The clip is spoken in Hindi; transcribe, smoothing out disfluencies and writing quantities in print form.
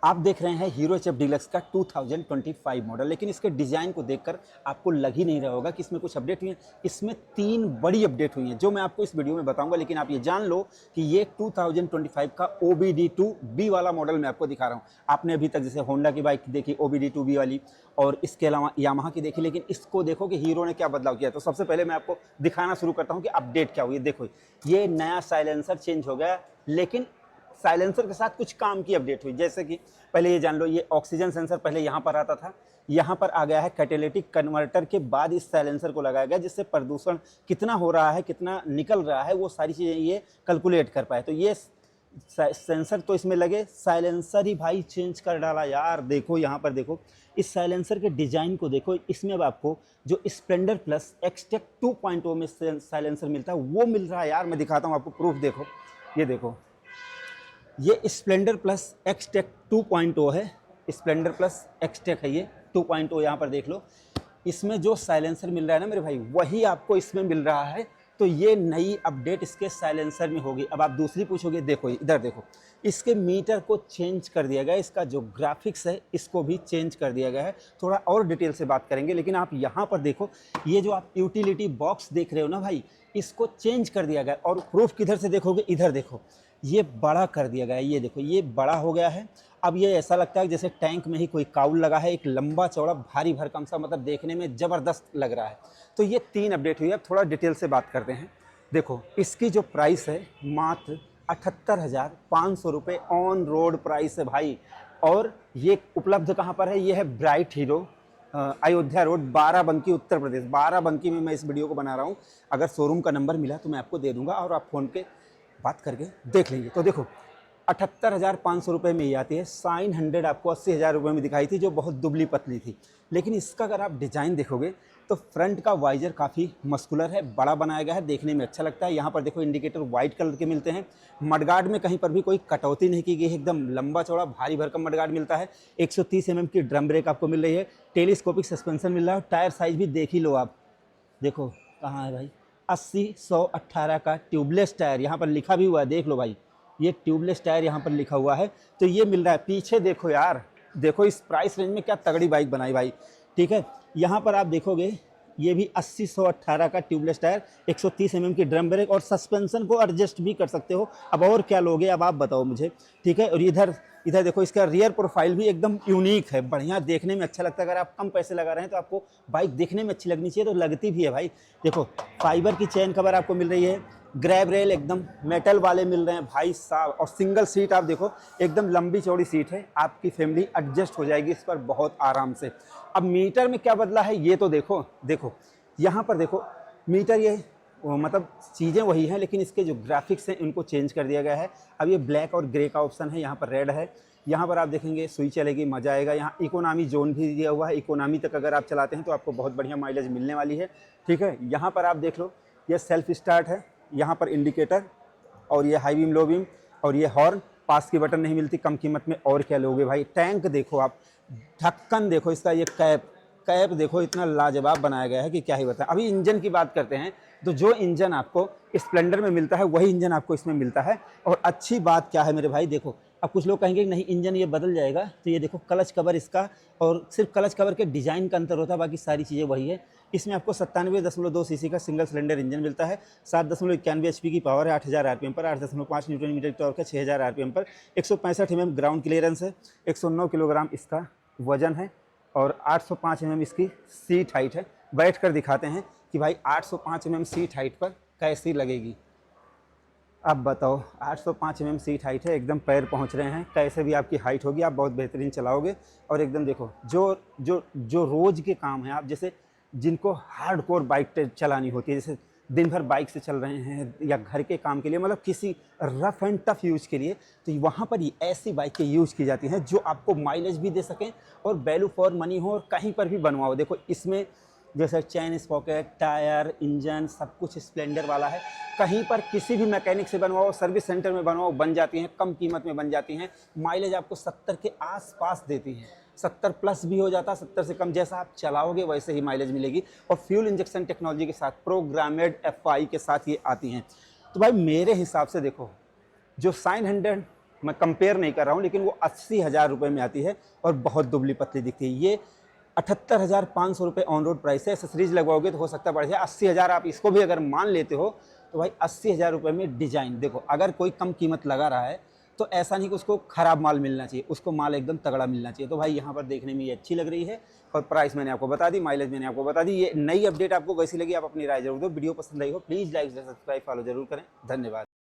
आप देख रहे हैं हीरो एचएफ डीलक्स का 2025 मॉडल, लेकिन इसके डिज़ाइन को देखकर आपको लग ही नहीं रहा होगा कि इसमें कुछ अपडेट हुई है। इसमें 3 बड़ी अपडेट हुई हैं जो मैं आपको इस वीडियो में बताऊंगा, लेकिन आप ये जान लो कि ये 2025 का OBD2B वाला मॉडल मैं आपको दिखा रहा हूँ। आपने अभी तक जैसे होंडा की बाइक देखी OBD2B वाली और इसके अलावा यामाहा की देखी, लेकिन इसको देखो कि हीरो ने क्या बदलाव किया। तो सबसे पहले मैं आपको दिखाना शुरू करता हूँ कि अपडेट क्या हुई। देखो ये नया साइलेंसर चेंज हो गया, लेकिन साइलेंसर के साथ कुछ काम की अपडेट हुई। जैसे कि पहले ये जान लो, ये ऑक्सीजन सेंसर पहले यहाँ पर आता था, यहाँ पर आ गया है कैटेलिटिक कन्वर्टर के बाद इस साइलेंसर को लगाया गया, जिससे प्रदूषण कितना हो रहा है, कितना निकल रहा है, वो सारी चीज़ें ये कैलकुलेट कर पाए। तो ये सेंसर तो इसमें लगे, साइलेंसर ही भाई चेंज कर डाला यार। देखो यहाँ पर देखो, इस साइलेंसर के डिज़ाइन को देखो। इसमें अब आपको जो स्प्लेंडर प्लस एक्सटेक 2.0 में साइलेंसर मिलता है वो मिल रहा है यार। मैं दिखाता हूँ आपको प्रूफ। देखो ये देखो, ये स्प्लेंडर प्लस एक्सटेक 2.0 है। स्प्लेंडर प्लस एक्सटेक है ये 2.0। यहाँ पर देख लो, इसमें जो साइलेंसर मिल रहा है ना मेरे भाई, वही आपको इसमें मिल रहा है। तो ये नई अपडेट इसके साइलेंसर में होगी। अब आप दूसरी पूछोगे, देखो इधर देखो, इसके मीटर को चेंज कर दिया गया, इसका जो ग्राफिक्स है इसको भी चेंज कर दिया गया है। थोड़ा और डिटेल से बात करेंगे, लेकिन आप यहाँ पर देखो, ये जो आप यूटिलिटी बॉक्स देख रहे हो ना भाई, इसको चेंज कर दिया गया। और प्रूफ किधर से देखोगे, इधर देखो, ये बड़ा कर दिया गया है। ये देखो, ये बड़ा हो गया है। अब ये ऐसा लगता है जैसे टैंक में ही कोई काउल लगा है, एक लंबा चौड़ा भारी भरकम सा, मतलब देखने में ज़बरदस्त लग रहा है। तो ये 3 अपडेट हुई है। अब थोड़ा डिटेल से बात करते हैं। देखो इसकी जो प्राइस है मात्र 78,500 रुपये ऑन रोड प्राइस है भाई। और ये उपलब्ध कहाँ पर है, ये है bright hero, Ayodhya road, Barabanki, Uttar Pradesh. Barabanki में मैं इस वीडियो को बना रहा हूँ। अगर शोरूम का नंबर मिला तो मैं आपको दे दूँगा और आप फ़ोन पे बात करके देख लीजिए। तो देखो 78,500 रुपये में ये आती है। साइन 100 आपको 80,000 रुपये में दिखाई थी, जो बहुत दुबली पतली थी। लेकिन इसका अगर आप डिज़ाइन देखोगे तो फ्रंट का वाइजर काफ़ी मस्कुलर है, बड़ा बनाया गया है, देखने में अच्छा लगता है। यहाँ पर देखो इंडिकेटर वाइट कलर के मिलते हैं। मडगार्ड में कहीं पर भी कोई कटौती नहीं की गई है, एकदम लंबा चौड़ा भारी भरकम मडगार्ड मिलता है। 130 mm की ड्रम ब्रेक आपको मिल रही है। टेलीस्कोपिक सस्पेंशन मिल रहा है। टायर साइज़ भी देख ही लो आप, देखो कहाँ है भाई, 80/118 का ट्यूबलेस टायर यहाँ पर लिखा भी हुआ है। देख लो भाई, ये ट्यूबलेस टायर यहाँ पर लिखा हुआ है। तो ये मिल रहा है। पीछे देखो यार, देखो इस प्राइस रेंज में क्या तगड़ी बाइक बनाई भाई। ठीक है, यहाँ पर आप देखोगे ये भी 80/118 का ट्यूबलेस टायर, 130 mm की ड्रम ब्रेक, और सस्पेंशन को एडजस्ट भी कर सकते हो। अब और क्या लोगे, अब आप बताओ मुझे। ठीक है, और इधर इधर देखो, इसका रियर प्रोफाइल भी एकदम यूनिक है, बढ़िया, देखने में अच्छा लगता है। अगर आप कम पैसे लगा रहे हैं तो आपको बाइक देखने में अच्छी लगनी चाहिए, तो लगती भी है भाई। देखो फाइबर की चेन कवर आपको मिल रही है। ग्रैब रेल एकदम मेटल वाले मिल रहे हैं भाई साहब। और सिंगल सीट आप देखो, एकदम लंबी चौड़ी सीट है, आपकी फैमिली एडजस्ट हो जाएगी इस पर बहुत आराम से। अब मीटर में क्या बदला है ये तो देखो, देखो यहाँ पर देखो मीटर, ये मतलब चीज़ें वही हैं, लेकिन इसके जो ग्राफिक्स हैं उनको चेंज कर दिया गया है। अब ये ब्लैक और ग्रे का ऑप्शन है, यहाँ पर रेड है। यहाँ पर आप देखेंगे सुई चलेगी, मज़ा आएगा। यहाँ इकोनॉमी जोन भी दिया हुआ है, इकोनॉमी तक अगर आप चलाते हैं तो आपको बहुत बढ़िया माइलेज मिलने वाली है। ठीक है, यहाँ पर आप देख लो, ये सेल्फ स्टार्ट है, यहाँ पर इंडिकेटर, और ये हाई बीम, लो बीम, और ये हॉर्न। पास की बटन नहीं मिलती कम कीमत में, और क्या लोगे भाई। टैंक देखो आप, ढक्कन देखो इसका, ये कैप देखो, इतना लाजवाब बनाया गया है कि क्या ही बताएं। अभी इंजन की बात करते हैं, तो जो इंजन आपको स्प्लेंडर में मिलता है वही इंजन आपको इसमें मिलता है। और अच्छी बात क्या है मेरे भाई, देखो अब कुछ लोग कहेंगे नहीं इंजन ये बदल जाएगा, तो ये देखो क्लच कवर इसका, और सिर्फ क्लच कवर के डिज़ाइन का अंतर होता है, बाकी सारी चीज़ें वही है। इसमें आपको 97.2 सीसी का सिंगल सिलेंडर इंजन मिलता है। 7.91 HP की पावर है, 8,000 RPM पर, 8.5 न्यूटन मीटर टॉर्क है, 6,000 RPM पर, 165 mm ग्राउंड क्लियरेंस है, 109 किलोग्राम इसका वजन है, और 805 mm इसकी सीट हाइट है। बैठ कर दिखाते हैं कि भाई 805 mm सीट हाइट पर कैसी लगेगी। अब बताओ, 805 mm सीट हाइट है, एकदम पैर पहुंच रहे हैं, कैसे भी आपकी हाइट होगी, आप बहुत बेहतरीन चलाओगे। और एकदम देखो, जो रोज़ के काम हैं, आप जैसे जिनको हार्डकोर बाइक चलानी होती है, जैसे दिन भर बाइक से चल रहे हैं, या घर के काम के लिए, मतलब किसी रफ़ एंड टफ यूज़ के लिए, तो वहाँ पर ये ऐसी बाइकें यूज़ की जाती हैं जो आपको माइलेज भी दे सकें और वैल्यू फॉर मनी हो, और कहीं पर भी बनवाओ। देखो इसमें जैसे चैन स्पॉकेट, टायर, इंजन, सब कुछ स्प्लेंडर वाला है। कहीं पर किसी भी मैकेनिक से बनवाओ, सर्विस सेंटर में बनवाओ, बन जाती हैं, कम कीमत में बन जाती हैं। माइलेज आपको 70 के आसपास देती हैं, 70 प्लस भी हो जाता है, 70 से कम। जैसा आप चलाओगे वैसे ही माइलेज मिलेगी। और फ्यूल इंजेक्शन टेक्नोलॉजी के साथ, प्रोग्रामेड FI के साथ ये आती हैं। तो भाई मेरे हिसाब से देखो, जो साइन 100 मैं कंपेयर नहीं कर रहा हूँ, लेकिन वो 80,000 रुपये में आती है और बहुत दुबली पतली दिखती है। ये 78,500 रुपये ऑन रोड प्राइस है। एसेसरीज लगवाओगे तो हो सकता है बढ़ जाए 80,000, आप इसको भी अगर मान लेते हो तो भाई 80,000 रुपये में डिजाइन देखो। अगर कोई कम कीमत लगा रहा है तो ऐसा नहीं कि उसको खराब माल मिलना चाहिए, उसको माल एकदम तगड़ा मिलना चाहिए। तो भाई यहाँ पर देखने में ये अच्छी लग रही है और प्राइस मैंने आपको बता दी, माइलेज मैंने आपको बता दी। ये नई अपडेट आपको कैसी लगी, आप अपनी राय जरूर दो। वीडियो पसंद आई हो प्लीज़ लाइक सब्सक्राइब फॉलो जरूर करें। धन्यवाद।